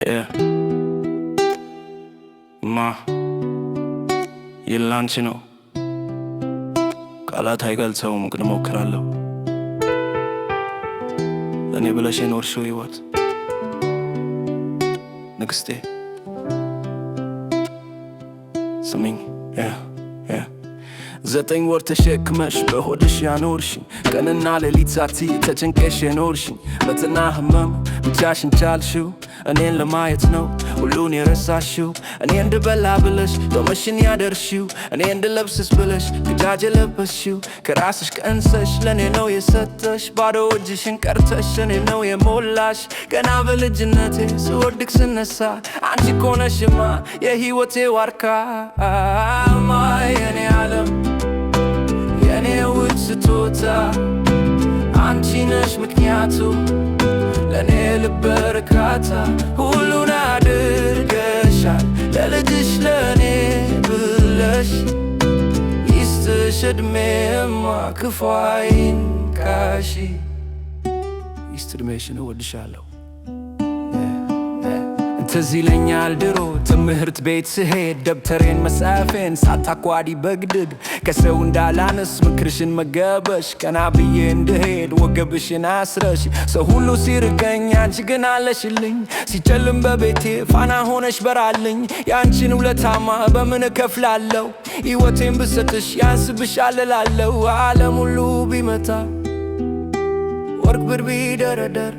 Yeah. Ma የላንቺ ነው ቃላት አይገልጸውም ግን እሞክራለሁ ለኔ ብለሽ የኖርሽው ሕይወት ንግስቴ ስሚኝ ዘጠኝ ወር ተሸክመሽ በሆድሽ ያኖርሽኝ ቀንና ሌሊት ሳትይ ተጨንቀሽ የኖርሽኝ በትና ህመም ብቻሽን ቻልሽው እኔን ለማየት ነው ሁሉን የረሳሽው እኔ እንድበላ ብለሽ ጦምሽን ያደርሽው እኔ እንድለብስስ ብለሽ ግዳጅ የለበስሽው ከራስሽ ቀንሰሽ ለኔ ነው የሰጠሽ ባዶ እጅሽን ቀርተሽ እኔ ነው የሞላሽ ገና በልጅነቴ ስወድቅ ስነሳ አንቺ እኮ ነሽማ የሕይወቴ ዋርካ የኔ ዓለም የኔ ውድ ስጦታ አንቺ ነሽ ምክንያቱ ለኔ ልብ እርካታ ሁሉን አድርገሻል ለልጅሽ ለኔ ብለሽ ይስጥሽ ዕድሜማ ክፉ አይንካሽ ይስጥ ዕድሜሽን እወድሻለሁ ትዝ ይለኛል ድሮ ትምህርት ቤት ስሄድ ደብተሬን መጽሐፌን ሳታኳዲ በግድግ ከሰው እንዳላነስ ምክርሽን መገበሽ ቀና ብዬ እንድሄድ ወገብሽን አስረሽ ሰው ሁሉ ሲርቀኝ አንቺ ግን አለሽልኝ ሲጨልም በቤቴ ፋና ሆነሽ በራልኝ ያንቺን ውለታማ በምን እከፍላለሁ ሕይወቴን ብሰጥሽ ያንስብሻል እላለሁ ዓለም ሁሉ ቢመታ ወርቅ ብር ቢደረደር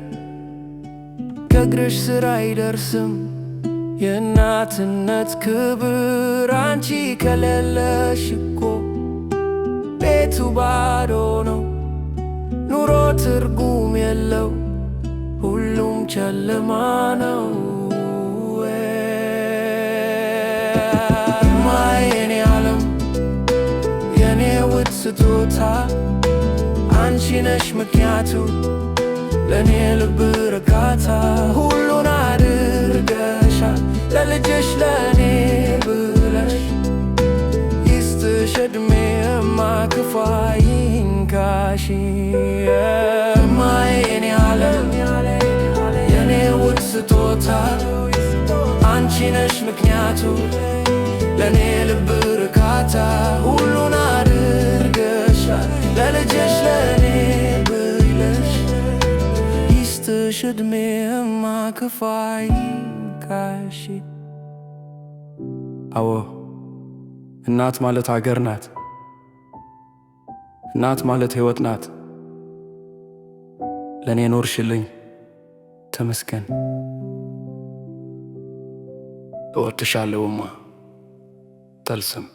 ከእግርሽ ስር አይደርስም የእናትነት ክብር አንቺ ከሌለሽ እኮ ቤቱ ባዶ ነው ኑሮ ትርጉም የለው ሁሉም ጨለማ ነው የኔ ዓለም የኔ ውድ ስጦታ አንቺ ነሽ ምክንያቱ ለኔ ልብ እርካታ ሁሉን አድርገሻል ለልጅሽ ለኔ ብለሽ ይስጥሽ ዕድሜማ ክፉ አይንካሽ የኔ ዓለም የኔ ውድ ስጦታ አንቺ ነሽ ምክንያቱ ለኔ ልብ እርካታ ሁሉን አድርገሻል ለልጅሽ ለኔ ዕድሜማ ክፉ አይንካሽ አዎ እናት ማለት አገር ናት እናት ማለት ሕይወት ናት ለኔ ኖርሽልኝ ተመስገን እወድሻለሁማ ጠልስም